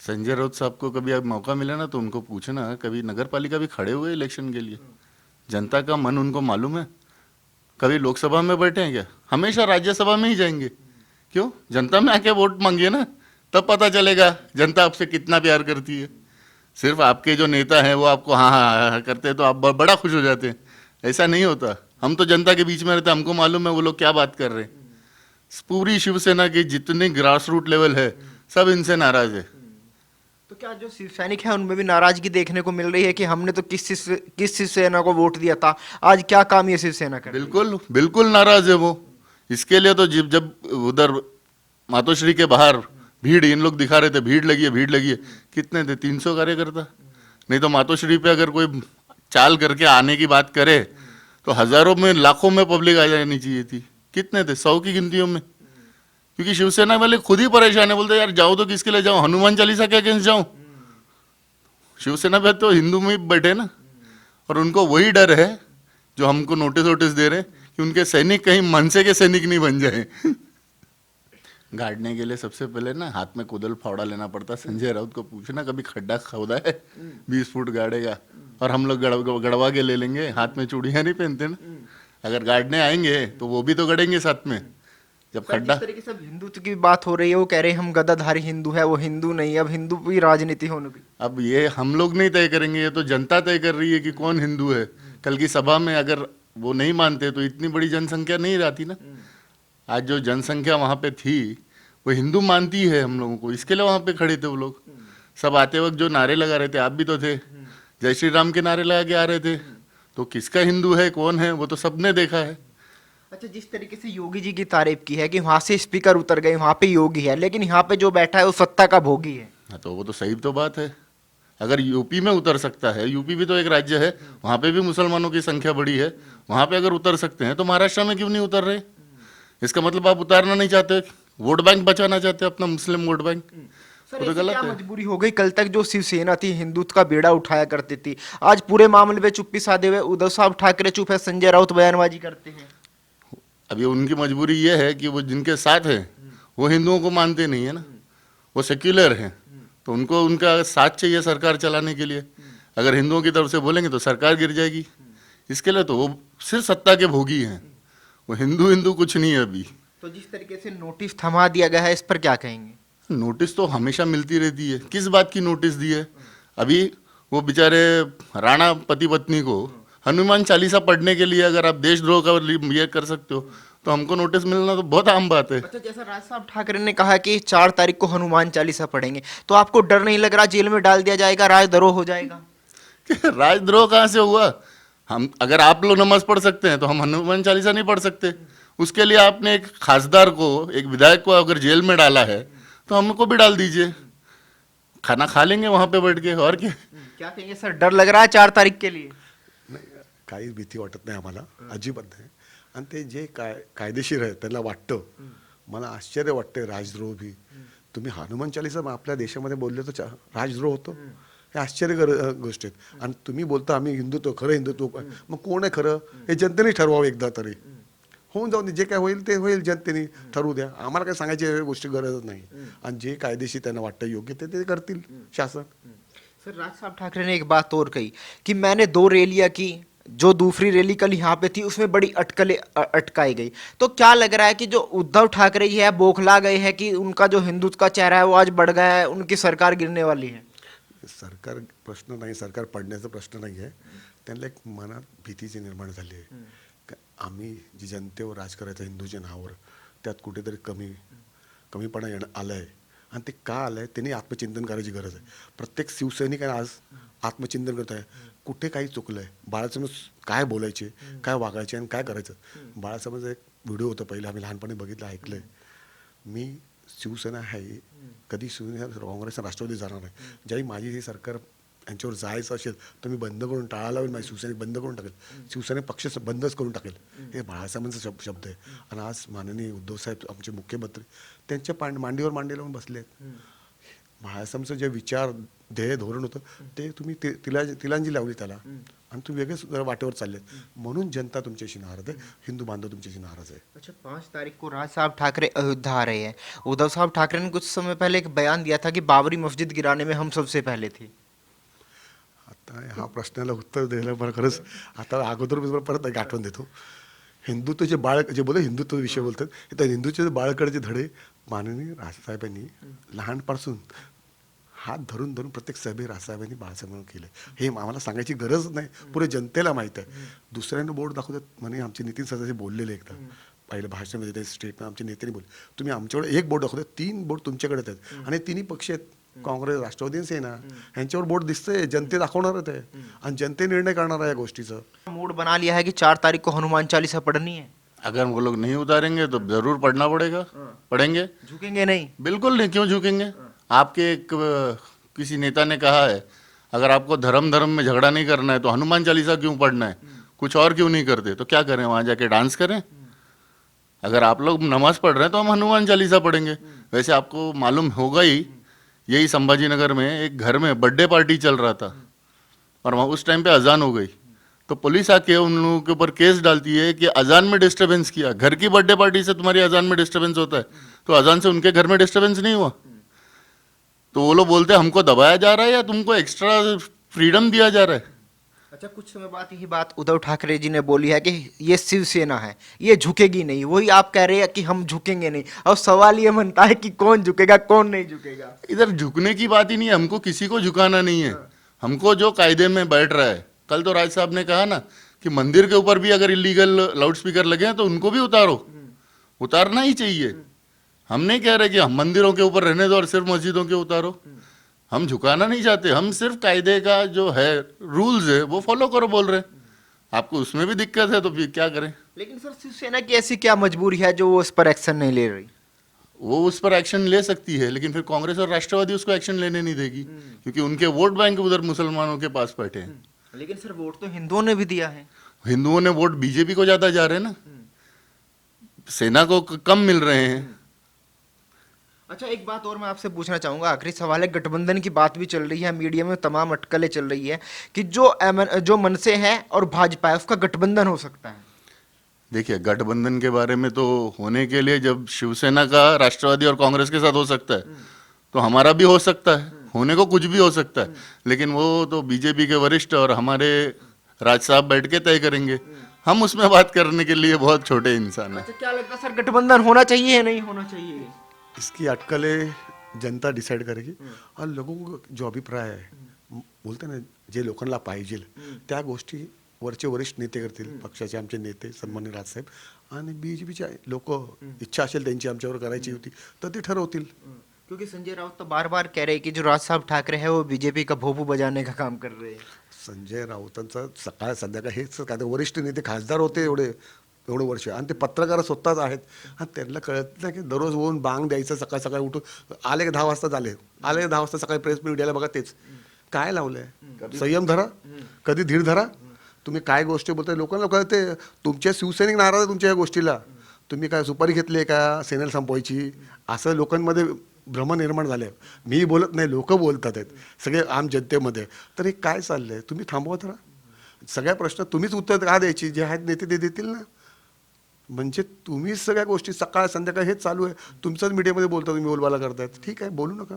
संजय राउत साहब को कभी अब मौका मिला ना तो उनको पूछना, कभी नगर पालिका भी खड़े हुए इलेक्शन के लिए? जनता का मन उनको मालूम है? कभी लोकसभा में बैठे हैं क्या? हमेशा राज्यसभा में ही जाएंगे। क्यों? जनता में आके वोट मांगिए ना, तब पता चलेगा जनता आपसे कितना प्यार करती है। सिर्फ आपके जो नेता हैं वो आपको हाँ हाँ हाँ हाँ करते हैं तो आप बड़ा खुश हो जाते हैं। ऐसा नहीं होता। हम तो जनता के बीच में रहते हैं, हमको मालूम है वो लोग क्या बात कर रहे हैं। पूरी शिवसेना की जितनी ग्रास रूट लेवल है, सब इनसे नाराज है। तो क्या जो शिव सैनिक है उनमें भी नाराजगी देखने को मिल रही है कि हमने तो किस शिवसेना को वोट दिया था, आज क्या काम ये शिवसेना कर रही है? बिल्कुल बिल्कुल नाराज है वो। इसके लिए तो जब जब उधर मातोश्री के बाहर भीड़ इन लोग दिखा रहे थे, भीड़ लगी है भीड़ लगी है, कितने थे? 300 कार्यकर्ता। नहीं तो मातोश्री पे अगर कोई चाल करके आने की बात करे तो हजारों में लाखों में पब्लिक आ जानी चाहिए थी। कितने थे? 100 की गिनतियों में। क्योंकि शिवसेना वाले खुद ही परेशान है, बोलते यार जाओ तो किसके लिए जाऊं, हनुमान चालीसा के अगेंस्ट जाऊं? शिवसेना पे तो हिंदू में ही बैठे ना। और उनको वही डर है जो हमको नोटिस वोटिस दे रहे हैं कि उनके सैनिक कहीं मनसे के सैनिक नहीं बन जाए। गाड़ने के लिए सबसे पहले ना हाथ में कुदल फावड़ा लेना पड़ता। संजय राउत को पूछना कभी खड्डा खोदा है? 20 फुट गाड़ेगा और हम लोग गड़वा के ले लेंगे। हाथ में चूड़ियां नहीं पहनते ना। अगर गाड़ने आएंगे तो वो भी तो गड़ेंगे साथ में। जब सर, जिस खड्डा, तरीके से अब हिंदुत्व की बात हो रही है, वो कह रहे हैं हम गद्दाधारी हिंदू है, वो हिंदू नहीं, अब हिंदू की राजनीति होने की। अब ये हम लोग नहीं तय करेंगे, ये तो जनता तय कर रही है कि कौन हिंदू है। कल की सभा में अगर वो नहीं मानते तो इतनी बड़ी जनसंख्या नहीं रहती ना। आज जो जनसंख्या वहां पे थी वो हिंदू मानती है हम लोगों को, इसके लिए वहां पे खड़े थे वो लोग। सब आते वक्त जो नारे लगा रहे थे, आप भी तो थे, जय श्री राम के नारे लगा के आ रहे थे। तो किसका हिंदू है कौन है वो तो सबने देखा है। अच्छा, जिस तरीके से योगी जी की तारीफ की है कि वहां से स्पीकर उतर गए, वहां पे योगी है, लेकिन यहाँ पे जो बैठा है वो सत्ता का भोगी है। हाँ, तो वो तो सही तो बात है। अगर यूपी में उतर सकता है, यूपी भी तो एक राज्य है, वहां पे भी मुसलमानों की संख्या बड़ी है, वहां पे अगर उतर सकते हैं तो महाराष्ट्र में क्यों नहीं उतर रहे? इसका मतलब आप उतारना नहीं चाहते, वोट बैंक बचाना चाहते हैं अपना, मुस्लिम वोट बैंक। सर, वो तो ऐसी क्या गलत है। मजबूरी हो गई? कल तक जो शिवसेना थी हिंदुत्व का बेड़ा उठाया करती थी, आज पूरे मामले पे चुप्पी साधे हुए उद्धव साहब ठाकरे चुप है, संजय राउत बयानबाजी करते हैं। अब ये उनकी मजबूरी ये है कि वो जिनके साथ है वो हिंदुओं को मानते नहीं है ना, वो सेक्युलर हैं। तो उनको उनका साथ चाहिए सरकार चलाने के लिए। अगर हिंदुओं की तरफ से बोलेंगे तो सरकार गिर जाएगी। इसके लिए तो वो सिर्फ सत्ता के भोगी हैं, वो हिंदू हिंदू कुछ नहीं है अभी। तो जिस तरीके से नोटिस थमा दिया गया है, इस पर क्या कहेंगे? नोटिस तो हमेशा मिलती रहती है, किस बात की नोटिस दी है? अभी वो बेचारे राणा पति पत्नी को हनुमान चालीसा पढ़ने के लिए अगर आप देशद्रोह का ये कर सकते हो तो हमको नोटिस मिलना तो बहुत आम बात है। अच्छा, जैसा राज साहब ठाकरे ने कहा कि 4 तारीख को हनुमान चालीसा पढ़ेंगे, तो आपको डर नहीं लग रहा जेल में डाल दिया जाएगा, राजद्रोह हो जाएगा? राजद्रोह कहाँ से हुआ? हम अगर आप लोग नमाज पढ़ सकते हैं तो हम हनुमान चालीसा नहीं पढ़ सकते? उसके लिए आपने एक खासदार को, एक विधायक को अगर जेल में डाला है तो हमको भी डाल दीजिए, खाना खा लेंगे वहां पे बैठ के, और क्या। क्या कहेंगे सर, डर लग रहा है 4 तारीख के लिए? नाही, काहीच भीती वाटत नाही आम्हाला, अजिबात नाही. आणि ते जे कायदेशीर आहे त्यांना वाटतं. मला आश्चर्य वाटतंय राजद्रोह भी. तुम्ही हनुमान चालीसा आपल्या देशामध्ये बोलले तर राजद्रोह होतो, हे गोष्ट आहेत. आणि तुम्ही बोलता आम्ही हिंदुत्व, खरं हिंदुत्व, मग कोण आहे खरं हे जनतेने ठरवावं एकदा तरी. होऊन जाऊन दे, जे काय होईल ते होईल, जनतेने ठरवू द्या, आम्हाला काय सांगायची गोष्टी गरजच नाही. आणि जे कायदेशीर त्यांना वाटतं योग्य ते करतील शासन. सर, राज साहब ठाकरे ने एक बात और कही कि मैंने 2 रैलियां की, जो दूसरी रैली कल यहाँ पे थी उसमें बड़ी अटकलें अटकाई गई। तो क्या लग रहा है कि जो उद्धव ठाकरे जी है बौखला गए हैं कि उनका जो हिंदुत्व का चेहरा है वो आज बढ़ गया है, उनकी सरकार गिरने वाली है? सरकार प्रश्न नाही, सरकार पडण्याचा प्रश्न नाही आहे. त्यांना एक मनात भीतीची निर्माण झाली आहे का आम्ही जी जनतेवर राज करायचं हिंदूच्या नावावर, त्यात कुठेतरी कमीपणा आलं आहे. आणि ते का आलं आहे त्यांनी आत्मचिंतन करायची गरज आहे. प्रत्येक शिवसैनिक आज आत्मचिंतन करत आहे, कुठे काही चुकलं आहे, बाळासाहेब काय बोलायचे, काय वागायचे आणि काय करायचं. बाळासाहेबांचा एक व्हिडिओ होता पहिला, आम्ही लहानपणी बघितलं, ऐकलं. मी शिवसेना आहे, कधी शिवसेना काँग्रेस राष्ट्रवादी जाणार नाही. ज्यावेळी माझी ही सरकार यांच्यावर जायचं असेल तर मी बंद करून टाळा लावेल, माझी शिवसेना बंद करून टाकेल, शिवसेना पक्ष बंदच करून टाकेल. हे बाळासाहेबांचा शब्द आहे. आणि आज माननीय उद्धवसाहेब आमचे मुख्यमंत्री त्यांच्या मांडीवर मांडी लावून बसले आहेत. महासमचं जे विचार ध्येय धोरण होतं ते तुम्ही तिलांजी लावली त्याला आणि तुम्ही वेगळेच वाटेवर चालले, म्हणून जनता तुमच्याशी नाराज आहे, हिंदू बांधव तुमच्याशी नाराज आहे. अच्छा, 5 तारीख को राज साहब ठाकरे अयोध्या आ रहे हैं. उद्धव साहब ठाकरे ने कुछ समय पहले एक बयान दिया था कि बाबरी मस्जिद गिराने में हम सबसे पहले थे. आता ह्या प्रश्नाला उत्तर द्यायला मला खरंच आता अगोदर मी तुम्हाला परत एक आठवण देतो. हिंदुत्वचे जे बोलले हिंदुत्व विषय बोलतात, त्या हिंदूचे बाळकडचे धडे माननीय राजसाहेबांनी लहानपासून हात धरून धरून प्रत्येक सभे राजसाहेबांनी बाळासाहेबांना केलं. हे आम्हाला सांगायची गरज नाही, पुरे जनतेला माहीत आहे. दुसऱ्यांना बोर्ड दाखवतात म्हणे आमचे नितीन सदाचे बोललेले एकदा पहिलं भाषणामध्ये त्या स्टेटमेंट आमच्या नेत्यांनी बोलले, तुम्ही आमच्याकडे एक बोर्ड दाखवतात, 3 बोर्ड तुमच्याकडेच आहेत आणि तिन्ही पक्ष आहेत, काँग्रेस, राष्ट्रवादी आणि सेना, यांच्यावर बोर्ड दिसतंय, जनते दाखवणारच आहे आणि जनते निर्णय करणार आहे या गोष्टीचा. मूड बना लिया है कि 4 तारीख को हनुमान चालीसा पढ़नी है. अगर वो लोग नहीं उतारेंगे तो जरूर पढ़ना पड़ेगा. पढ़ेंगे, झुकेंगे नहीं. बिल्कुल नहीं, क्यों झुकेंगे. आपके एक किसी नेता ने कहा है अगर आपको धर्म में झगड़ा नहीं करना है तो हनुमान चालीसा क्यों पढ़ना है, कुछ और क्यों नहीं करते, तो क्या करें, वहाँ जाके डांस करें. अगर आप लोग नमाज पढ़ रहे हैं तो हम हनुमान चालीसा पढ़ेंगे. वैसे आपको मालूम होगा ही, यही संभाजीनगर में एक घर में बर्थडे पार्टी चल रहा था और वहाँ उस टाइम पे अजान हो गई, तो पुलिस आके उन लोगों के ऊपर केस डालती है कि अजान में डिस्टरबेंस किया. घर की बर्थडे पार्टी से तुम्हारी अजान में डिस्टरबेंस होता है, तो अजान से उनके घर में डिस्टरबेंस नहीं हुआ. तो वो लोग बोलते हैं हमको दबाया जा रहा है या तुमको एक्स्ट्रा फ्रीडम दिया जा रहा है. अच्छा, कुछ समय बाद यही बात उद्धव ठाकरे जी ने बोली है कि ये शिवसेना है, ये झुकेगी नहीं. वही आप कह रहे हैं कि हम झुकेंगे नहीं. और सवाल ये बनता है कि कौन झुकेगा कौन नहीं झुकेगा. इधर झुकने की बात ही नहीं है, हमको किसी को झुकाना नहीं है. हमको जो कायदे में बैठ रहा है, कल तो राज साहब ने कहा ना कि मंदिर के ऊपर भी अगर इलीगल लाउड स्पीकर लगे हैं तो उनको भी उतारो, उतारना ही चाहिए. हम नहीं कह रहे कि हम मंदिरों के ऊपर रहने दो और सिर्फ मस्जिदों के उतारो. हम झुकाना नहीं चाहते, हम सिर्फ कायदे का जो है रूल्स है वो फॉलो करो बोल रहे हैं. आपको उसमें भी दिक्कत है तो फिर क्या करें. लेकिन सर, शिवसेना की ऐसी क्या मजबूरी है जो वो इस पर एक्शन नहीं ले रही. वो उस पर एक्शन ले सकती है, लेकिन फिर कांग्रेस और राष्ट्रवादी उसको एक्शन लेने नहीं देगी, क्योंकि उनके वोट बैंक उधर मुसलमानों के पास बैठे हैं. लेकिन सर, वोट तो हिंदुओं ने भी दिया है. हिंदुओं ने वोट बीजेपी को ज्यादा जा रहे हैं ना, सेना को कम मिल रहे हैं. अच्छा, एक बात और मैं आपसे पूछना चाहूंगा, आखिरी सवाल है. गठबंधन की बात भी चल रही है, मीडिया में तमाम अटकलें चल रही है कि जो मनसे है और भाजपा है उसका गठबंधन हो सकता है. देखिए, गठबंधन के बारे में तो होने के लिए जब शिवसेना का राष्ट्रवादी और कांग्रेस के साथ हो सकता है तो हमारा भी हो सकता है, होने को कुछ भी हो सकता है, लेकिन वो तो बीजेपी के वरिष्ठ और हमारे राज साहब बैठ के तय करेंगे. हम उसमें बात करने के लिए बहुत छोटे इंसान हैं. अच्छा, क्या लगता है सर, गठबंधन होना चाहिए या नहीं होना चाहिए. इसकी अटकलें जनता डिसाईड करेगी आणि लोगों को जो अभिप्राय आहे बोलते ना जे लोकांना पाहिजे त्या गोष्टी वरचे वरिष्ठ नेते करतील, पक्षाचे आमचे नेते सन्माननीय राजसाहेब आणि बीजेपीचे लोक इच्छा असेल त्यांची आमच्यावर करायची होती तर ते ठरवतील. क्योंकि संजय राउत तो बार बार कह रहे हैं कि जो राज साहब ठाकरे है वो बीजेपी का भोपू बजाने का काम कर रहे हैं. संजय राऊतांचा सकाळ संध्याकाळ हेच काय ते वरिष्ठ नेते खासदार होते एवढे वर्ष आणि ते पत्रकार स्वतःच आहेत आणि त्यांना कळत नाही की दररोज होऊन बांग द्यायचं सकाळ सकाळी उठून आले 10 वाजता झाले, आले 10 वाजता सकाळी प्रेस मीडियाला बघा तेच काय लावलंय. संयम धरा, कधी धीर धरा. तुम्ही काय गोष्टी बोलताय लोकांना कळते. तुमच्या शिवसैनिक नाराज आहे तुमच्या या गोष्टीला. तुम्ही काय सुपारी घेतली आहे का सेनेला संपवायची, असं लोकांमध्ये भ्रम निर्माण झाले. मी बोलत नाही, लोक बोलतात आहेत सगळे आम जनतेमध्ये. तर हे काय चाललंय, तुम्ही थांबवा जरा. सगळ्या प्रश्न तुम्हीच उत्तर का द्यायची, जे आहेत नेते ते देतील ना. म्हणजे तुम्हीच सगळ्या गोष्टी सकाळ संध्याकाळ हेच चालू आहे, तुमचंच मीडियामध्ये बोलता, तुम्ही बोलबाला करतायत. ठीक आहे, बोलू नका.